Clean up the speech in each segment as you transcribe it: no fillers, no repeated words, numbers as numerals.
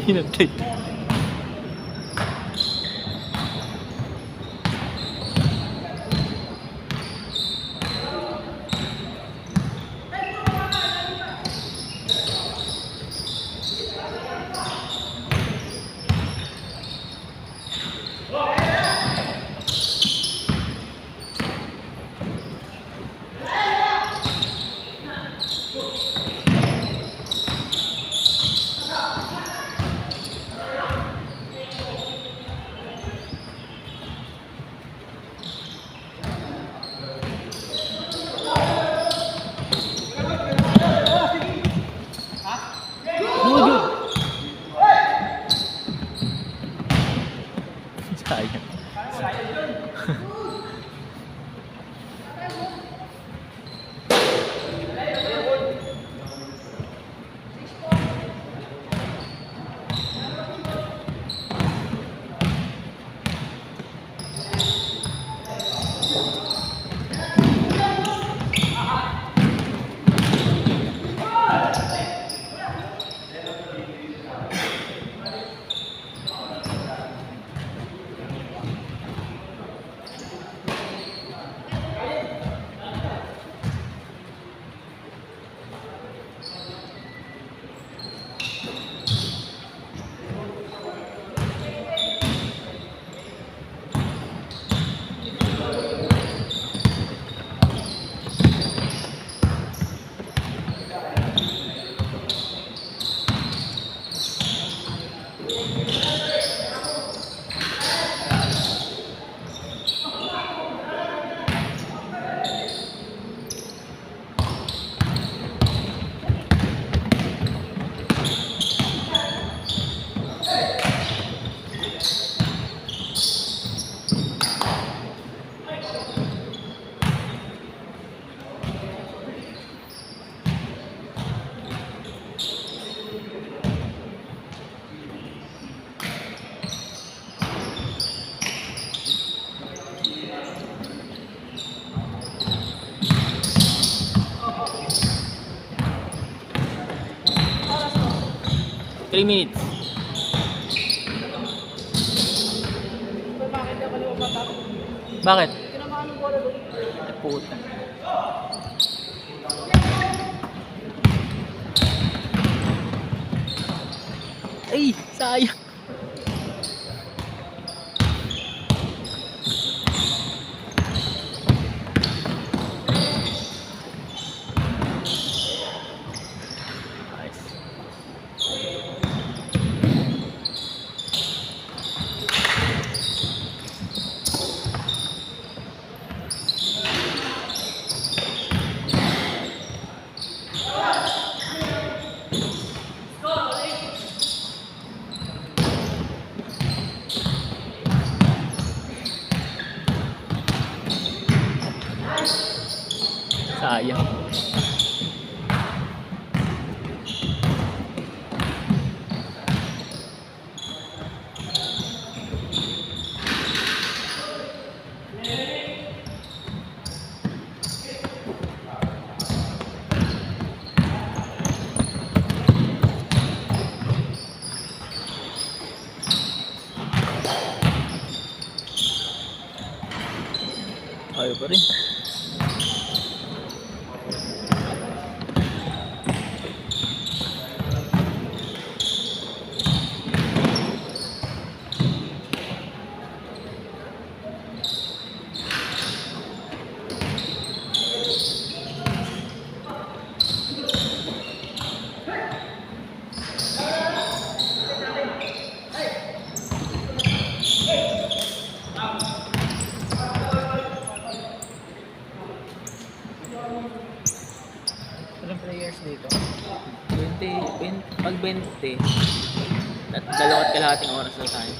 Hinantay. Sayang. Three minutes. Bakit? Ay, puta. Ay, sayang. Sayang. Ayaw pa rin. Ilang players dito? 20, pag 20, dalawat kalahating oras na tayo.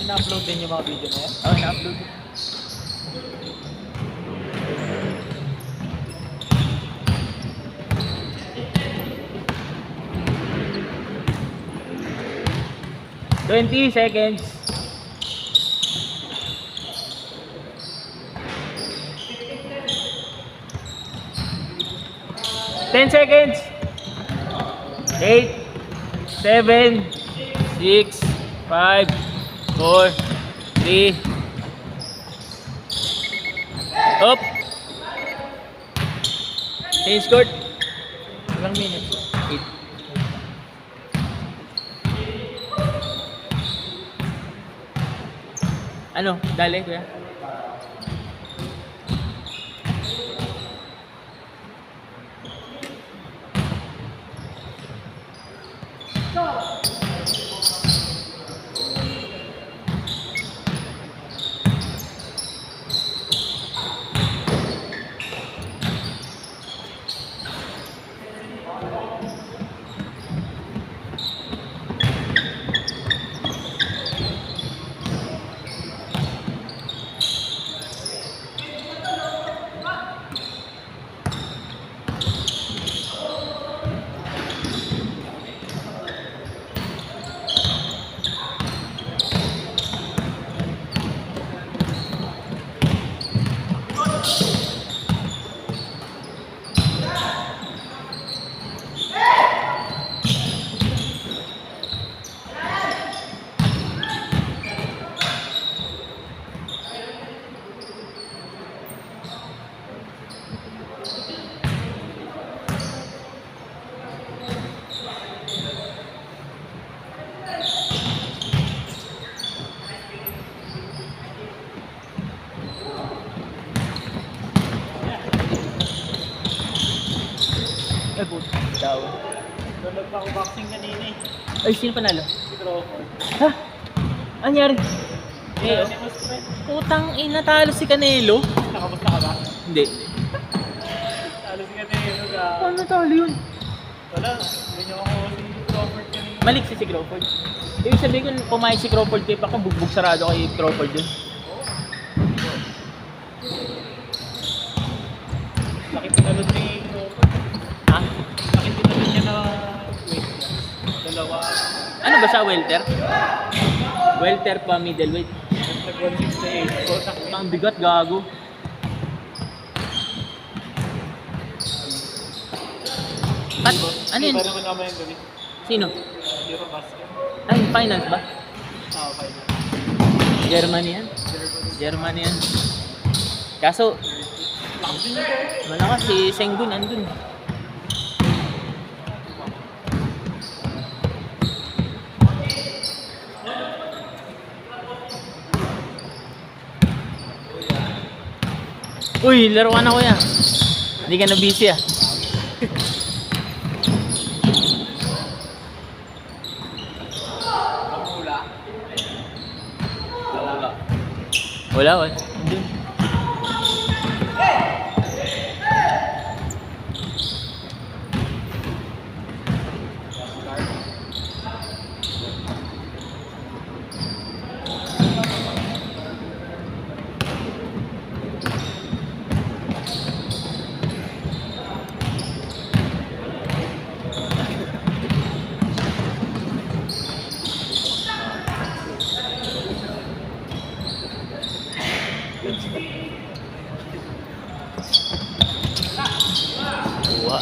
Na-upload din yung mga video na yan? Oo, na-upload. 20 seconds. 10 seconds. 8, 7, 6, 5, 4, 3. Up. Change court. Ilang minutes? 8. Ano? Dali, kuya? Ay, buti daw. Nagpa ako boxing kanina eh. Ay, sino panalo? Si Crawford. Ha? Anyari? Eh, Si Mas Friend. utang ina, talo si Canelo. Nakamusta ka ba? Hindi. Talo si Canelo ka. Paano talo yun? Wala. Ganyan ako si Crawford kanina. Maliksi si Crawford. Ibig sabihin kung pumayag si Crawford kay Pacquiao, bugbog sarado kay Crawford dun. Laki pinalod ni Crawford. Ha? Laki pinalod niya na weight class. Dalawa. Ano ba siya, welter? Welter pa, middleweight. Nag-168. Kontak niya. Ang bigat, gago. Pat, ano yun? Iba naman naman yung gabi. Sino? Euro basket. Ay, finals ba? Okay. Germany yan? Germany yan. Kaso, Lakas din ito. malakas si Sengun andun. Uy, laruan ako yan. Hindi ka na busy ah. Wala, wala. Andun. Kuha.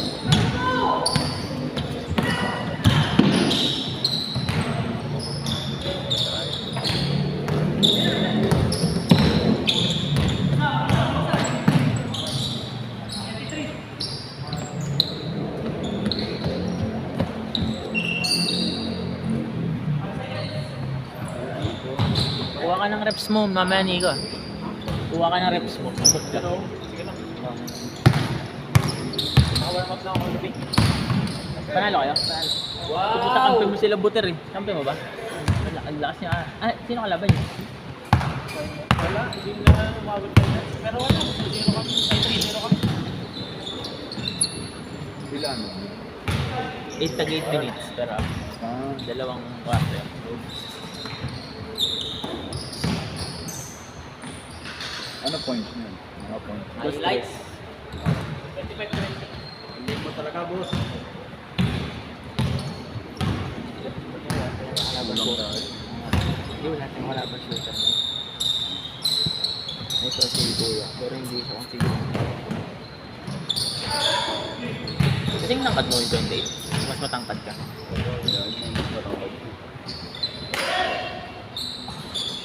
Kuha ka ng reps mo, mamaya Nico. Kuha ka ng reps mo. Sabot ka. Ano? Sige lang. Naka-warm up na ako gabi. Panalo kayo? Panalo. Wow! Pupunta kampi mo sila buter eh. Kampi mo ba? Ang lakas niya. Ah, sino kalaban niya? Wala. Hindi na umabot tayo. Pero wala. 0 kami. Ay, 3-0 kami. Ilan? 8 tag 8 minutes pero dalawang quarter. Ano points niyan? Mga points. Highlights. 25-20. Hindi mo talaga, boss. Kulang tayo. Hindi, wala pa shooter na. Ito si Kuya, pero hindi siya kung sige. Kasi yung tangkad mo yung 28, mas matangkad ka. Yan, mas matangkad.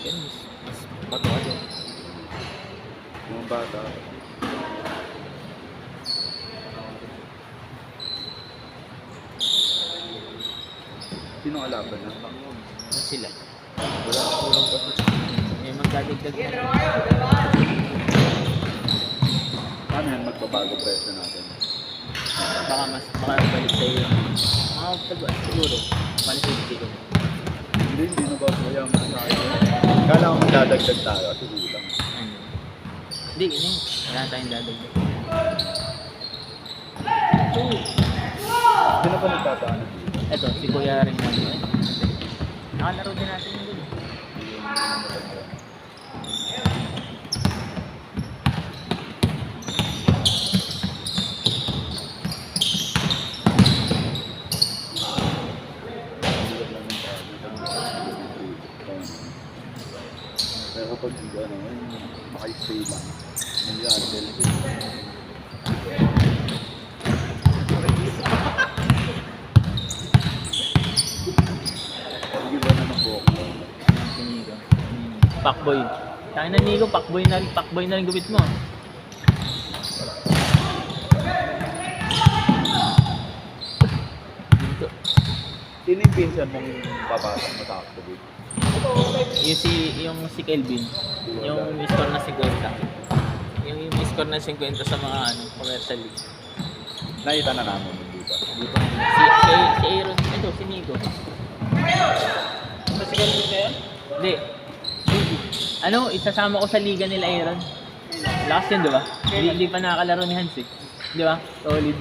Yan, mas bato ka dyan. Mga bata. Sino kalaban na? Ano sila? Wala, kulang pa sa... May magdadagdag na. Paano yan magbabago presyo natin? Baka balik sa'yo yung mga taga, siguro. Balik sa'yo dito. Hindi na ba kaya masayo? Kala ko magdadagdag tayo kasi kulang. Ano? Hindi, wala tayong dadagdag. Sino pa nagtataan? Eto, si Kuya rin natin. Nakalaro din natin yung gulo. Pero kapag ano, maka-stay lang. Nangyari. Sige ba na ng buhok mo? Si Nico. Pakboy. Tangin na Nico, pakboy na rin gupit mo. Dito. Sino yung pinsan mong papasok mo sa Octobit? Yung si Kelvin. Yung may score na 50. Yung may score na 50 sa mga commercial league. Nakita na namin hindi ba? Si Aaron, ito, si Nico. Sa Kelvin na yan? Hindi. Isasama ko sa liga nila Aaron. Last yun, di ba? Hindi pa nakakalaro ni Hans eh. Di ba? Solid.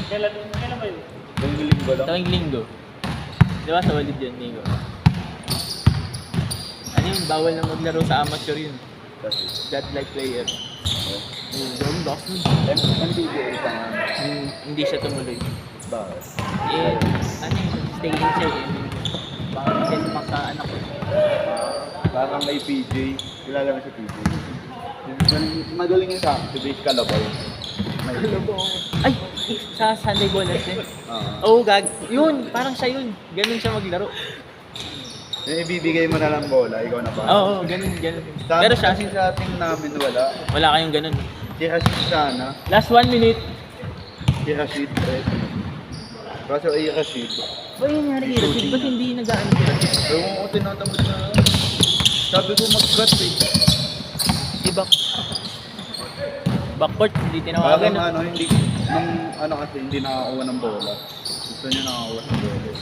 Kailan ba yun? Yung linggo lang? Tawing linggo. Di ba? Solid yun, Nico. Ano yun? Bawal na maglaro sa amateur yun. Kasi, Godlike player. Yung box nun. MBBA pa nga. Hindi siya tumuloy. Bakit? Ano yun? Staying siya eh. Baka kasi lumang sa anak ko. Parang may PJ. Kilala mo si PJ. Magaling yung sa si Base Calabaw. May Ay! Sa Sunday Bonus din. Oo, gag. Yun! Parang siya yun. Ganun siya maglaro. Yung ibibigay mo na lang bola, ikaw na ba? Oo, ganun. Pero siya, Kasi sa ating namin wala. wala kayong ganun. Si Rashid sana. Last 1 minute. Si Rashid. Kaso ay Rashid. Ba yun nga rin, Rashid? Ba't hindi nag-ano si Rashid? Ewan ko tinatamad na. Sabi ko mag-cut eh. Iba. Backcourt, hindi Parang tinawagan. hindi, nung ano kasi hindi nakakuha ng bola. Gusto niya nakakuha ng bola.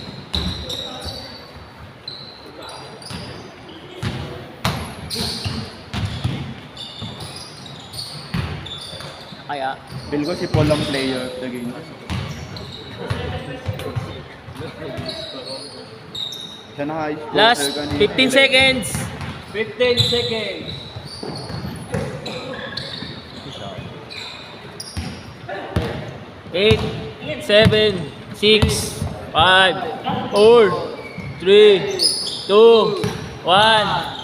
Kaya, Feel ko si Paul ang player of the game. Siya na high school. last 15 seconds. 15 seconds. 8, 7, 6, 5, 4, 3, 2, 1.